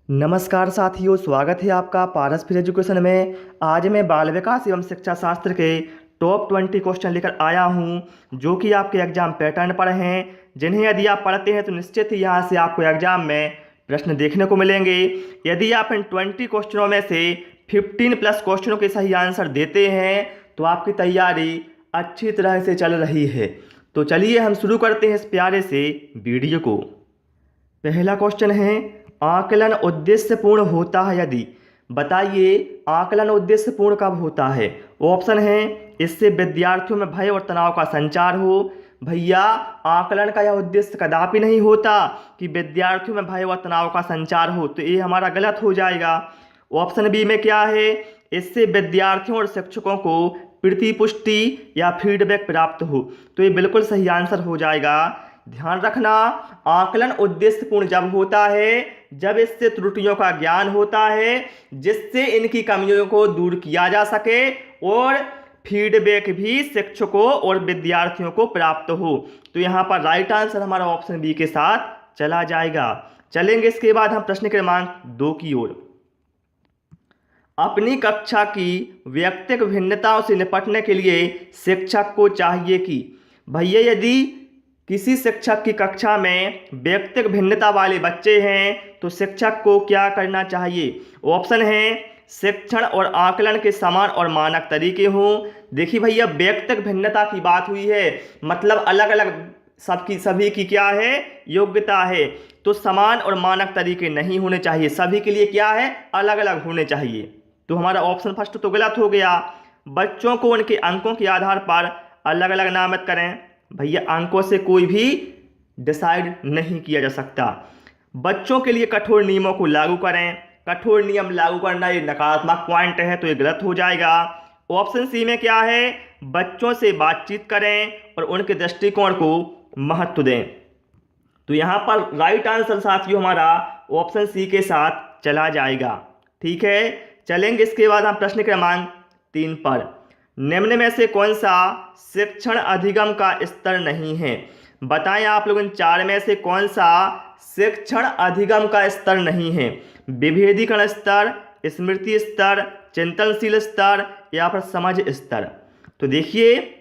नमस्कार साथियों, स्वागत है आपका पारस फिर एजुकेशन में। आज मैं बाल विकास एवं शिक्षा शास्त्र के टॉप 20 क्वेश्चन लेकर आया हूं, जो कि आपके एग्जाम पैटर्न पर हैं, जिन्हें यदि आप पढ़ते हैं तो निश्चित ही यहां से आपको एग्जाम में प्रश्न देखने को मिलेंगे। यदि आप इन 20 क्वेश्चनों में से 15 प्लस क्वेश्चनों के सही आंसर देते हैं तो आपकी तैयारी अच्छी तरह से चल रही है। तो चलिए हम शुरू करते हैं इस प्यारे से वीडियो को। पहला क्वेश्चन है, आकलन उद्देश्यपूर्ण होता है यदि? बताइए, आकलन उद्देश्यपूर्ण कब होता है? ऑप्शन है, इससे विद्यार्थियों में भय और तनाव का संचार हो। भैया, आकलन का यह उद्देश्य कदापि नहीं होता कि विद्यार्थियों में भय और तनाव का संचार हो, तो ये हमारा गलत हो जाएगा। ऑप्शन बी में क्या है, इससे विद्यार्थियों और शिक्षकों को प्रतिपुष्टि या फीडबैक प्राप्त हो, तो ये बिल्कुल सही आंसर हो जाएगा। ध्यान रखना, आकलन उद्देश्यपूर्ण जब होता है जब इससे त्रुटियों का ज्ञान होता है, जिससे इनकी कमियों को दूर किया जा सके और फीडबैक भी शिक्षकों और विद्यार्थियों को प्राप्त हो। तो यहाँ पर राइट आंसर हमारा ऑप्शन बी के साथ चला जाएगा। चलेंगे इसके बाद हम प्रश्न क्रमांक 2 की ओर। अपनी कक्षा की व्यक्तिगत भिन्नताओं से निपटने के लिए शिक्षक को चाहिए कि? भैया, यदि किसी शिक्षक की कक्षा में व्यक्तिगत भिन्नता वाले बच्चे हैं तो शिक्षक को क्या करना चाहिए? ऑप्शन है, शिक्षण और आकलन के समान और मानक तरीके हों। देखिए भैया, व्यक्तिगत भिन्नता की बात हुई है, मतलब अलग अलग सभी की क्या है, योग्यता है, तो समान और मानक तरीके नहीं होने चाहिए, सभी के लिए क्या है, अलग अलग होने चाहिए। तो हमारा ऑप्शन फर्स्ट तो गलत हो गया। बच्चों को उनके अंकों के आधार पर अलग अलग नामित करें। भैया, अंकों से कोई भी डिसाइड नहीं किया जा सकता। बच्चों के लिए कठोर नियमों को लागू करें। कठोर नियम लागू करना ये नकारात्मक पॉइंट है, तो ये गलत हो जाएगा। ऑप्शन सी में क्या है, बच्चों से बातचीत करें और उनके दृष्टिकोण को महत्व दें। तो यहाँ पर राइट आंसर साथियों हमारा ऑप्शन सी के साथ चला जाएगा। ठीक है, चलेंगे इसके बाद हम प्रश्न क्रमांक 3 पर। निम्न में से कौन सा शिक्षण अधिगम का स्तर नहीं है? बताएं आप लोग, इन 4 में से कौन सा शिक्षण अधिगम का स्तर नहीं है? विभेदीकरण स्तर, स्मृति स्तर, चिंतनशील स्तर या फिर समझ स्तर। तो देखिए,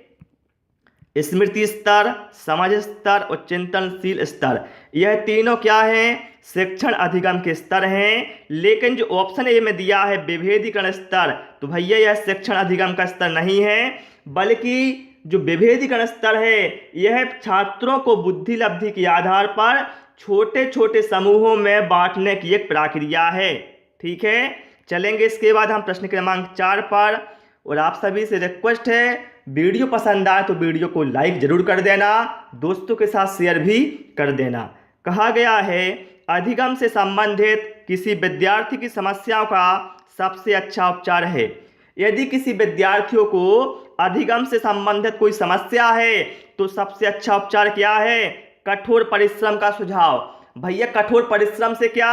स्मृति स्तर, समझ स्तर और चिंतनशील स्तर, यह तीनों क्या हैं, शिक्षण अधिगम के स्तर हैं। लेकिन जो ऑप्शन ए में दिया है विभेदीकरण स्तर, तो भैया यह शिक्षण अधिगम का स्तर नहीं है, बल्कि जो विभेदीकरण स्तर है यह छात्रों को बुद्धि लब्धि के आधार पर छोटे छोटे समूहों में बांटने की एक प्रक्रिया है। ठीक है, चलेंगे इसके बाद हम प्रश्न क्रमांक 4 पर। और आप सभी से रिक्वेस्ट है, वीडियो पसंद आए तो वीडियो को लाइक जरूर कर देना, दोस्तों के साथ शेयर भी कर देना। कहा गया है, अधिगम से संबंधित किसी विद्यार्थी की समस्याओं का सबसे अच्छा उपचार है। यदि किसी विद्यार्थियों को अधिगम से संबंधित कोई समस्या है तो सबसे अच्छा उपचार क्या है? कठोर परिश्रम का सुझाव। भैया, कठोर परिश्रम से क्या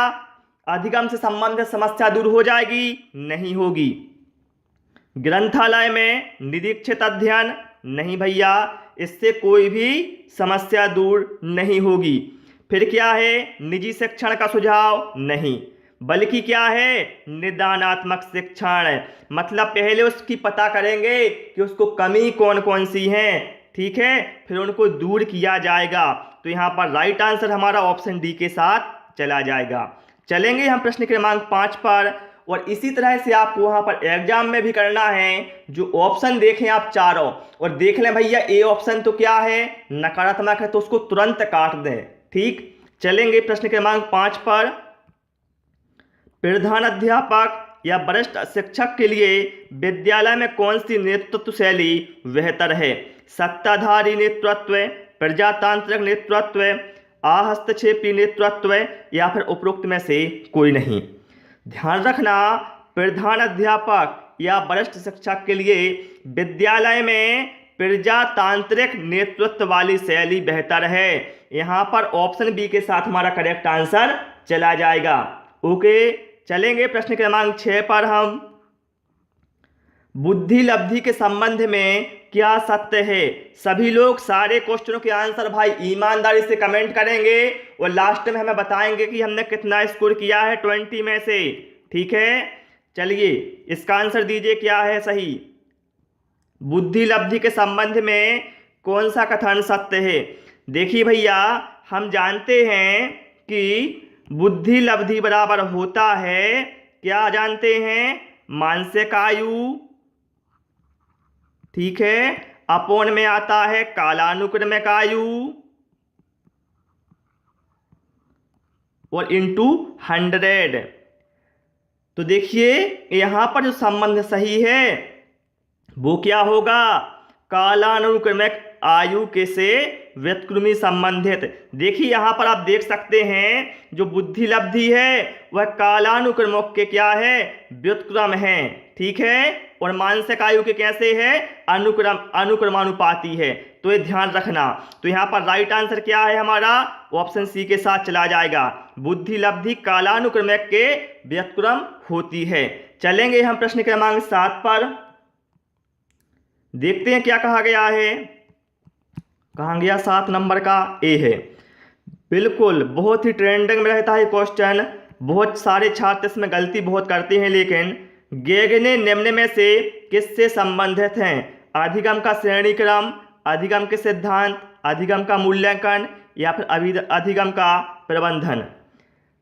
अधिगम से संबंधित समस्या दूर हो जाएगी? नहीं होगी। ग्रंथालय में निरीक्षित अध्ययन? नहीं भैया, इससे कोई भी समस्या दूर नहीं होगी। फिर क्या है? निजी शिक्षण का सुझाव? नहीं, बल्कि क्या है, निदानात्मक शिक्षण, मतलब पहले उसकी पता करेंगे कि उसको कमी कौन कौन सी हैं, ठीक है, फिर उनको दूर किया जाएगा। तो यहाँ पर राइट आंसर हमारा ऑप्शन डी के साथ चला जाएगा। चलेंगे हम प्रश्न क्रमांक 5 पर। और इसी तरह से आपको वहां पर एग्जाम में भी करना है। जो ऑप्शन देखें आप चारों और देख लें भैया, ए ऑप्शन तो क्या है, नकारात्मक है, तो उसको तुरंत काट दें। ठीक, चलेंगे प्रश्न क्रमांक 5 पर। प्रधान अध्यापक या वरिष्ठ शिक्षक के लिए विद्यालय में कौन सी नेतृत्व शैली बेहतर है? सत्ताधारी नेतृत्व, प्रजातांत्रिक नेतृत्व, अहस्तक्षेपी नेतृत्व या फिर उपरोक्त में से कोई नहीं। ध्यान रखना, प्रधान अध्यापक या वरिष्ठ शिक्षक के लिए विद्यालय में प्रजातांत्रिक नेतृत्व वाली शैली बेहतर है। यहां पर ऑप्शन बी के साथ हमारा करेक्ट आंसर चला जाएगा। ओके, चलेंगे प्रश्न क्रमांक 6 पर हम। बुद्धि लब्धि के संबंध में क्या सत्य है? सभी लोग सारे क्वेश्चनों के आंसर भाई ईमानदारी से कमेंट करेंगे और लास्ट में हमें बताएंगे कि हमने कितना स्कोर किया है 20 में से। ठीक है, चलिए इसका आंसर दीजिए क्या है सही। बुद्धि लब्धि के संबंध में कौन सा कथन सत्य है? देखिए भैया, हम जानते हैं कि बुद्धि लब्धि बराबर होता है, क्या जानते हैं? मानसिक आयु, ठीक है, अपोन में आता है कालानुक्रमिक आयु और इंटू 100। तो देखिए यहां पर जो संबंध सही है वो क्या होगा? कालानुक्रमिक आयु के से व्युत्क्रमी संबंधित। देखिए यहां पर आप देख सकते हैं जो बुद्धि लब्धि है वह कालानुक्रमिक के क्या है? व्युत्क्रम है। ठीक है, और मानसिक आयु के कैसे है? अनुक्रमानुपाती है। तो ये ध्यान रखना। तो यहाँ पर राइट आंसर क्या है हमारा? ऑप्शन सी के साथ चला जाएगा। बुद्धि लब्धि कालानुक्रमिक के व्युत्क्रम होती है। चलेंगे हम प्रश्न क्रमांक 7 पर। देखते हैं क्या कहा गया है। कहा गया 7 नंबर का ए है। बिल्कुल बहुत ही ट्रेंडिंग में रहता है क्वेश्चन। बहुत सारे छात्र इसमें गलती बहुत करते हैं, लेकिन गेगने निम्न में से किससे संबंधित हैं? अधिगम का श्रेणी क्रम, अधिगम के सिद्धांत, अधिगम का मूल्यांकन या फिर अधिगम का प्रबंधन।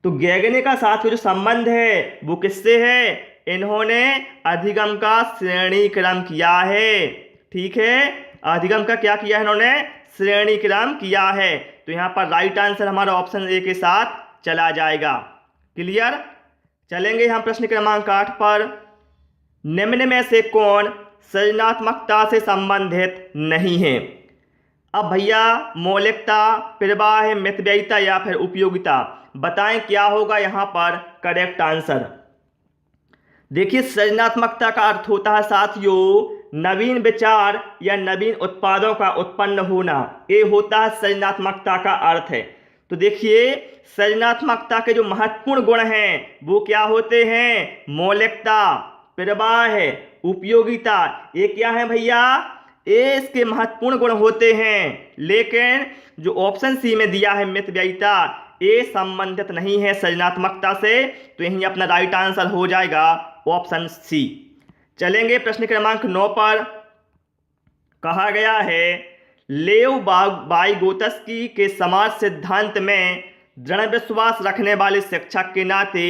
तो गेगने का साथ में जो संबंध है वो किससे है? इन्होंने अधिगम का श्रेणी क्रम किया है। ठीक है, अधिगम का क्या किया है इन्होंने? श्रेणी क्रम किया है। तो यहाँ पर राइट आंसर हमारा ऑप्शन ए के साथ चला जाएगा। क्लियर? चलेंगे हम प्रश्न क्रमांक 8 पर। निम्न में से कौन सृजनात्मकता से संबंधित नहीं है? अब भैया मौलिकता, प्रवाह, मितव्ययिता या फिर उपयोगिता, बताएं क्या होगा यहाँ पर करेक्ट आंसर। देखिए सृजनात्मकता का अर्थ होता है साथियों नवीन विचार या नवीन उत्पादों का उत्पन्न होना। ये होता है सृजनात्मकता का अर्थ है। तो देखिए सृजनात्मकता के जो महत्वपूर्ण गुण हैं वो क्या होते हैं? मौलिकता, प्रवाह, उपयोगिता। ये क्या है भैया? ये इसके महत्वपूर्ण गुण होते हैं। लेकिन जो ऑप्शन सी में दिया है मितव्ययिता, ये संबंधित नहीं है सृजनात्मकता से। तो यही अपना राइट आंसर हो जाएगा ऑप्शन सी। चलेंगे प्रश्न क्रमांक 9 पर। कहा गया है लेव वाइगोत्स्की के समाज सिद्धांत में दृढ़ विश्वास रखने वाले शिक्षक के नाते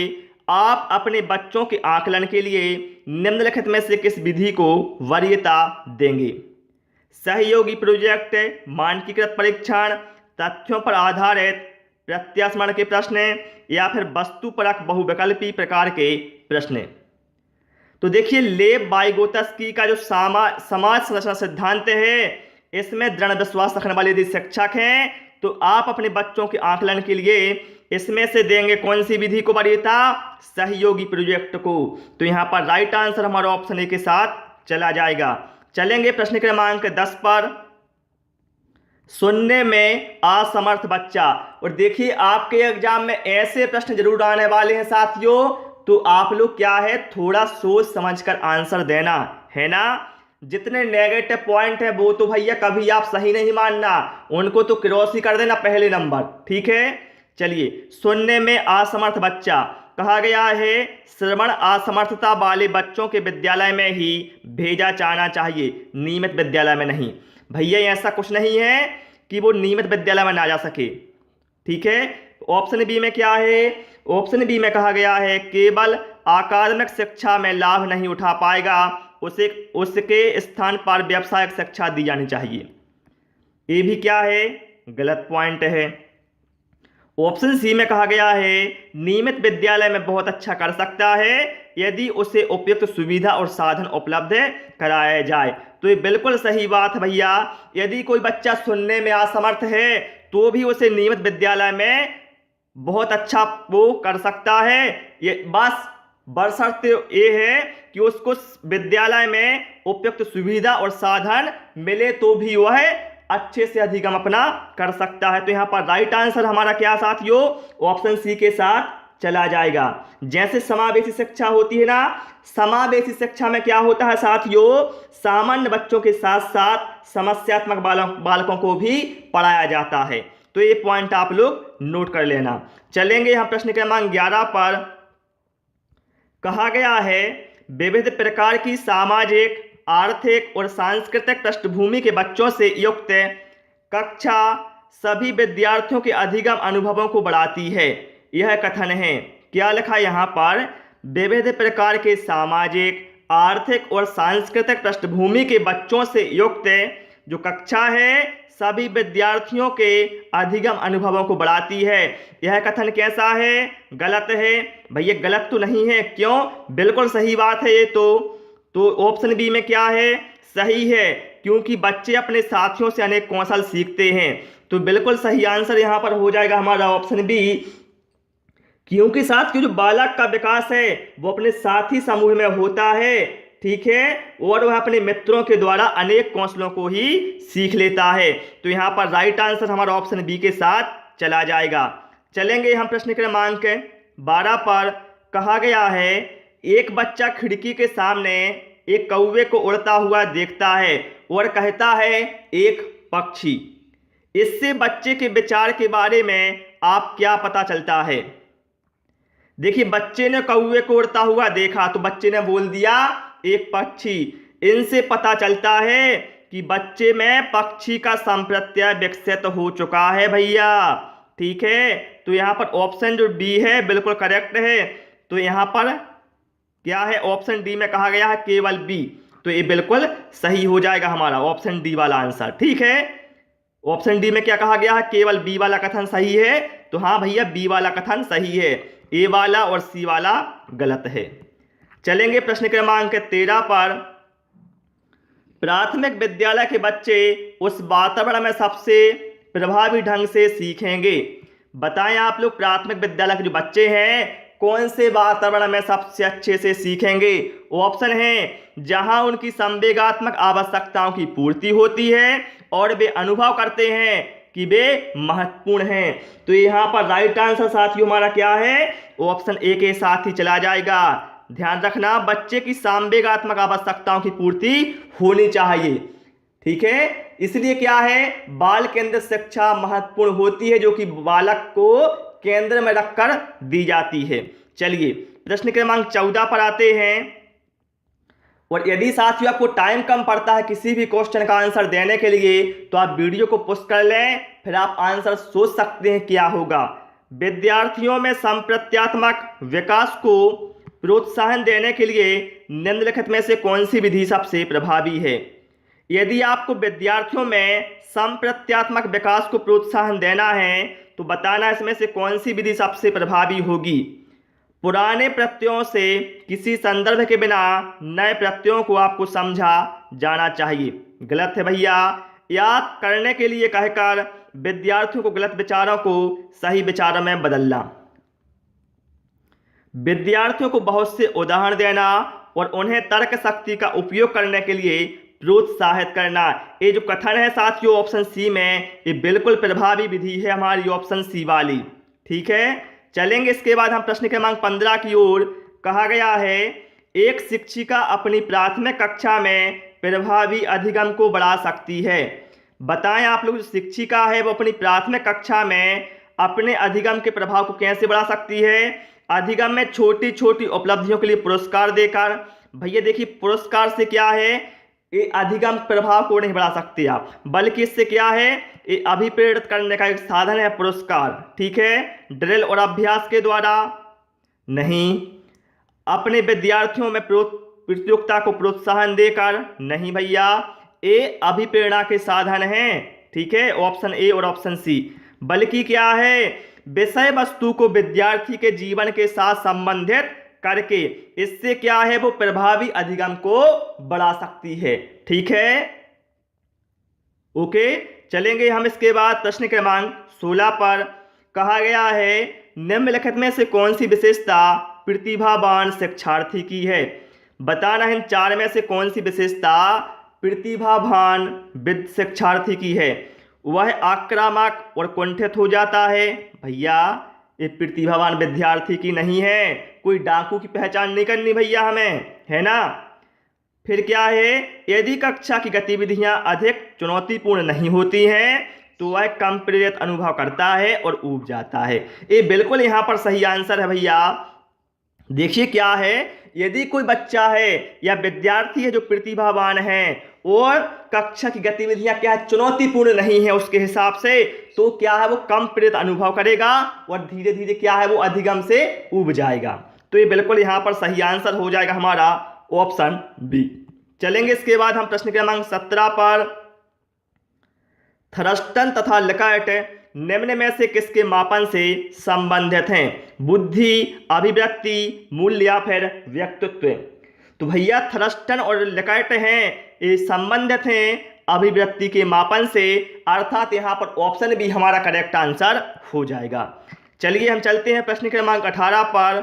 आप अपने बच्चों के आकलन के लिए निम्नलिखित में से किस विधि को वरीयता देंगे? सहयोगी प्रोजेक्ट, मानकीकृत परीक्षण, तथ्यों पर आधारित प्रत्यास्मरण के प्रश्न या फिर वस्तुपरक बहुविकल्पी प्रकार के प्रश्न। तो देखिए लेव वाइगोत्स्की का जो समाज संरचना सिद्धांत है इसमें दृढ़ विश्वास रखने वाले यदि शिक्षक हैं तो आप अपने बच्चों के आकलन के लिए इसमें से देंगे कौन सी विधि को वरीयता? सहयोगी प्रोजेक्ट को। तो यहाँ पर राइट आंसर हमारा ऑप्शन ए के साथ चला जाएगा। चलेंगे प्रश्न क्रमांक 10 पर। सुनने में असमर्थ बच्चा। और देखिए आपके एग्जाम में ऐसे प्रश्न जरूर आने वाले हैं साथियों, तो आप लोग क्या है थोड़ा सोच समझकर आंसर देना है ना। जितने नेगेटिव पॉइंट है वो तो भैया कभी आप सही नहीं मानना, उनको तो क्रॉस ही कर देना पहले नंबर। ठीक है, चलिए सुनने में असमर्थ बच्चा। कहा गया है श्रवण असमर्थता वाले बच्चों के विद्यालय में ही भेजा जाना चाहिए, नियमित विद्यालय में नहीं। भैया ऐसा कुछ नहीं है कि वो नियमित विद्यालय में ना जा सके। ठीक है, ऑप्शन बी में क्या है? ऑप्शन बी में कहा गया है केवल अकादमिक शिक्षा में लाभ नहीं उठा पाएगा, उसके स्थान पर व्यावसायिक शिक्षा दी जानी चाहिए। ये भी क्या है? गलत पॉइंट है। ऑप्शन सी में कहा गया है नियमित विद्यालय में बहुत अच्छा कर सकता है यदि उसे उपयुक्त सुविधा और साधन उपलब्ध कराया जाए। तो ये बिल्कुल सही बात है भैया। यदि कोई बच्चा सुनने में असमर्थ है तो भी उसे नियमित विद्यालय में बहुत अच्छा वो कर सकता है। ये बस बशर्ते ये है कि उसको विद्यालय में उपयुक्त सुविधा और साधन मिले तो भी वह अच्छे से अधिगम अपना कर सकता है। तो यहाँ पर राइट आंसर हमारा क्या साथियों? ऑप्शन सी के साथ चला जाएगा। जैसे समावेशी शिक्षा होती है ना, समावेशी शिक्षा में क्या होता है साथियों, सामान्य बच्चों के साथ साथ समस्यात्मक बालकों को भी पढ़ाया जाता है। तो ये पॉइंट आप लोग नोट कर लेना। चलेंगे हम प्रश्न क्रमांक 11 पर। कहा गया है विविध प्रकार की सामाजिक, आर्थिक और सांस्कृतिक पृष्ठभूमि के बच्चों से युक्त कक्षा सभी विद्यार्थियों के अधिगम अनुभवों को बढ़ाती है। यह कथन है। क्या लिखा यहाँ पर, विविध प्रकार के सामाजिक, आर्थिक और सांस्कृतिक पृष्ठभूमि के बच्चों से युक्त जो कक्षा है सभी विद्यार्थियों के अधिगम अनुभवों को बढ़ाती है। यह कथन कैसा है, गलत है। भैया गलत तो नहीं है, क्यों, बिल्कुल सही बात है ये तो ऑप्शन बी में क्या है, सही है, क्योंकि बच्चे अपने साथियों से अनेक कौशल सीखते हैं। तो बिल्कुल सही आंसर यहाँ पर हो जाएगा हमारा ऑप्शन बी, क्योंकि साथ के जो बालक का विकास है वो अपने साथी समूह में होता है, ठीक है, और वह अपने मित्रों के द्वारा अनेक कौशलों को ही सीख लेता है। तो यहाँ पर राइट आंसर हमारा ऑप्शन बी के साथ चला जाएगा। चलेंगे हम प्रश्न क्रमांक 12 पर। कहा गया है एक बच्चा खिड़की के सामने एक कौवे को उड़ता हुआ देखता है और कहता है एक पक्षी। इससे बच्चे के विचार के बारे में आप क्या पता चलता है। देखिए बच्चे ने कौवे को उड़ता हुआ देखा तो बच्चे ने बोल दिया एक पक्षी। इनसे पता चलता है कि बच्चे में पक्षी का संप्रत्यय विकसित हो चुका है भैया, ठीक है। तो यहाँ पर ऑप्शन जो डी है बिल्कुल करेक्ट है। तो यहाँ पर क्या है, ऑप्शन डी में कहा गया है केवल बी, तो ये बिल्कुल सही हो जाएगा हमारा ऑप्शन डी वाला आंसर, ठीक है। ऑप्शन डी में क्या कहा गया है, केवल बी वाला कथन सही है। तो हाँ भैया बी वाला कथन सही है, ए वाला और सी वाला गलत है। चलेंगे प्रश्न क्रमांक 13 पर। प्राथमिक विद्यालय के बच्चे उस वातावरण में सबसे प्रभावी ढंग से सीखेंगे। बताएं आप लोग प्राथमिक विद्यालय के जो बच्चे हैं कौन से वातावरण में सबसे अच्छे से सीखेंगे। ऑप्शन है जहां उनकी संवेगात्मक आवश्यकताओं की पूर्ति होती है और वे अनुभव करते हैं कि वे महत्वपूर्ण हैं। तो यहाँ पर राइट आंसर साथियों हमारा क्या है, ऑप्शन ए के साथ ही चला जाएगा। ध्यान रखना बच्चे की संवेगात्मक आवश्यकताओं की पूर्ति होनी चाहिए, ठीक है। इसलिए क्या है, बाल केंद्रित शिक्षा महत्वपूर्ण होती है जो कि बालक को केंद्र में रखकर दी जाती है। चलिए प्रश्न क्रमांक 14 पर आते हैं। और यदि साथियों आपको टाइम कम पड़ता है किसी भी क्वेश्चन का आंसर देने के लिए तो आप वीडियो को पॉज कर लें, फिर आप आंसर सोच सकते हैं क्या होगा। विद्यार्थियों में संप्रत्यात्मक विकास को प्रोत्साहन देने के लिए निम्नलिखित में से कौन सी विधि सबसे प्रभावी है। यदि आपको विद्यार्थियों में संप्रत्यात्मक विकास को प्रोत्साहन देना है तो बताना इसमें से कौन सी विधि सबसे प्रभावी होगी। पुराने प्रत्ययों से किसी संदर्भ के बिना नए प्रत्ययों को आपको समझा जाना चाहिए। गलत है भैया। याद करने के लिए कहकर विद्यार्थियों को गलत विचारों को सही विचारों में बदलना। विद्यार्थियों को बहुत से उदाहरण देना और उन्हें तर्क शक्ति का उपयोग करने के लिए प्रोत्साहित करना। ये जो कथन है साथियों ऑप्शन सी में, ये बिल्कुल प्रभावी विधि है हमारी ऑप्शन सी वाली, ठीक है। चलेंगे इसके बाद हम प्रश्न क्रमांक 15 की ओर। कहा गया है एक शिक्षिका अपनी प्राथमिक कक्षा में प्रभावी अधिगम को बढ़ा सकती है। बताएं आप लोग जो शिक्षिका है वो अपनी प्राथमिक कक्षा में अपने अधिगम के प्रभाव को कैसे बढ़ा सकती है। अधिगम में छोटी छोटी उपलब्धियों के लिए पुरस्कार देकर। भैया देखिए पुरस्कार से क्या है, ये अधिगम प्रभाव को नहीं बढ़ा सकते आप, बल्कि इससे क्या है, ये अभिप्रेरित करने का एक साधन है पुरस्कार, ठीक है। ड्रिल और अभ्यास के द्वारा नहीं, अपने विद्यार्थियों में प्रतियोगिता को प्रोत्साहन देकर नहीं भैया, ये अभिप्रेरणा के साधन हैं, ठीक है, ऑप्शन ए और ऑप्शन सी। बल्कि क्या है, विषय वस्तु को विद्यार्थी के जीवन के साथ संबंधित करके इससे क्या है वो प्रभावी अधिगम को बढ़ा सकती है, ठीक है। ओके चलेंगे हम इसके बाद प्रश्न क्रमांक 16 पर। कहा गया है निम्नलिखित में से कौन सी विशेषता प्रतिभावान शिक्षार्थी की है। बताना इन चार में से कौन सी विशेषता प्रतिभावान शिक्षार्थी की है। वह आक्रामक और कुंठित हो जाता है। भैया ये प्रतिभावान विद्यार्थी की नहीं है, कोई डाकू की पहचान नहीं करनी भैया हमें, है ना। फिर क्या है, यदि कक्षा की गतिविधियां अधिक चुनौतीपूर्ण नहीं होती हैं तो वह कम प्रेरित अनुभव करता है और ऊब जाता है। ये बिल्कुल यहाँ पर सही आंसर है भैया। देखिए क्या है, यदि कोई बच्चा है या विद्यार्थी है जो प्रतिभावान है और कक्षा की गतिविधियां क्या है, चुनौतीपूर्ण नहीं है उसके हिसाब से, तो क्या है वो कम प्रेरित अनुभव करेगा और धीरे धीरे क्या है वो अधिगम से ऊब जाएगा। तो ये बिल्कुल यहाँ पर सही आंसर हो जाएगा हमारा ऑप्शन बी। चलेंगे इसके बाद हम प्रश्न क्रमांक 17 पर। थर्स्टन तथा लैकार्ट निम्न में से किसके मापन से संबंधित हैं? बुद्धि, अभिव्यक्ति, मूल्य या फिर व्यक्तित्व। तो भैया थर्स्टन और लैकार्ट हैं, ये संबंधित हैं अभिव्यक्ति के मापन से, अर्थात यहाँ पर ऑप्शन बी हमारा करेक्ट आंसर हो जाएगा। चलिए हम चलते हैं प्रश्न क्रमांक 18 पर।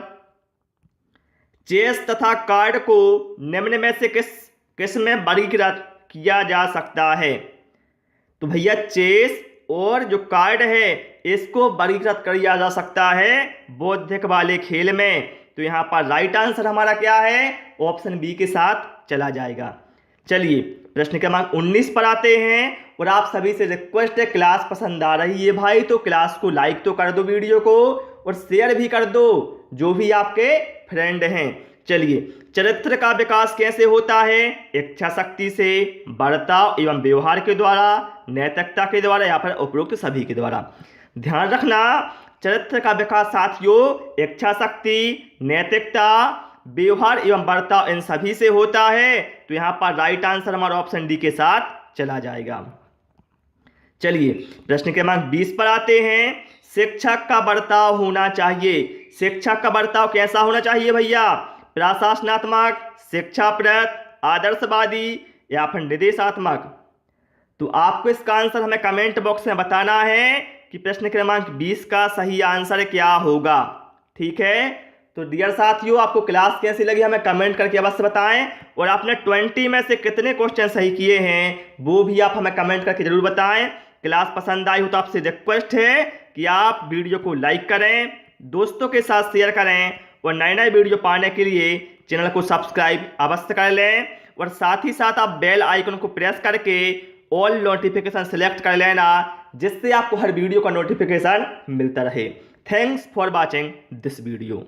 चेस तथा कार्ड को निम्न में से किस में वर्गीकृत किया जा सकता है? तो भैया चेस और जो कार्ड है इसको वर्गीकृत किया जा सकता है बौद्धिक वाले खेल में। तो यहाँ पर राइट आंसर हमारा क्या है, ऑप्शन बी के साथ चला जाएगा। चलिए प्रश्न क्रमांक 19 पर आते हैं और आप सभी से रिक्वेस्ट है, क्लास पसंद आ रही है भाई तो क्लास को लाइक तो कर दो वीडियो को और शेयर भी कर दो जो भी आपके फ्रेंड हैं। चलिए, चरित्र का विकास कैसे होता है? इच्छा शक्ति से, बर्ताव एवं व्यवहार के द्वारा, नैतिकता के द्वारा या फिर उपरोक्त सभी के द्वारा। ध्यान रखना, चरित्र का विकास साथियों इच्छा शक्ति, नैतिकता, व्यवहार एवं बर्ताव इन सभी से होता है। तो यहाँ पर राइट आंसर हमारा ऑप्शन डी के साथ चला जाएगा। चलिए प्रश्न क्रमांक 20 पर आते हैं। शिक्षक का बर्ताव होना चाहिए, शिक्षक का बर्ताव कैसा होना चाहिए भैया? प्रशासनात्मक, शिक्षाप्रद, आदर्शवादी या फिर निर्देशात्मक? तो आपको इसका आंसर हमें कमेंट बॉक्स में बताना है कि प्रश्न क्रमांक 20 का सही आंसर क्या होगा। ठीक है, तो डियर साथियों आपको क्लास कैसी लगी हमें कमेंट करके अवश्य बताएं और आपने 20 में से कितने क्वेश्चन सही किए हैं वो भी आप हमें कमेंट करके जरूर बताएं। क्लास पसंद आई हो तो आपसे रिक्वेस्ट है कि आप वीडियो को लाइक करें, दोस्तों के साथ शेयर करें और नए नए वीडियो पाने के लिए चैनल को सब्सक्राइब अवश्य कर लें और साथ ही साथ आप बेल आइकन को प्रेस करके ऑल नोटिफिकेशन सेलेक्ट कर लेना, जिससे आपको हर वीडियो का नोटिफिकेशन मिलता रहे। Thanks for watching this video.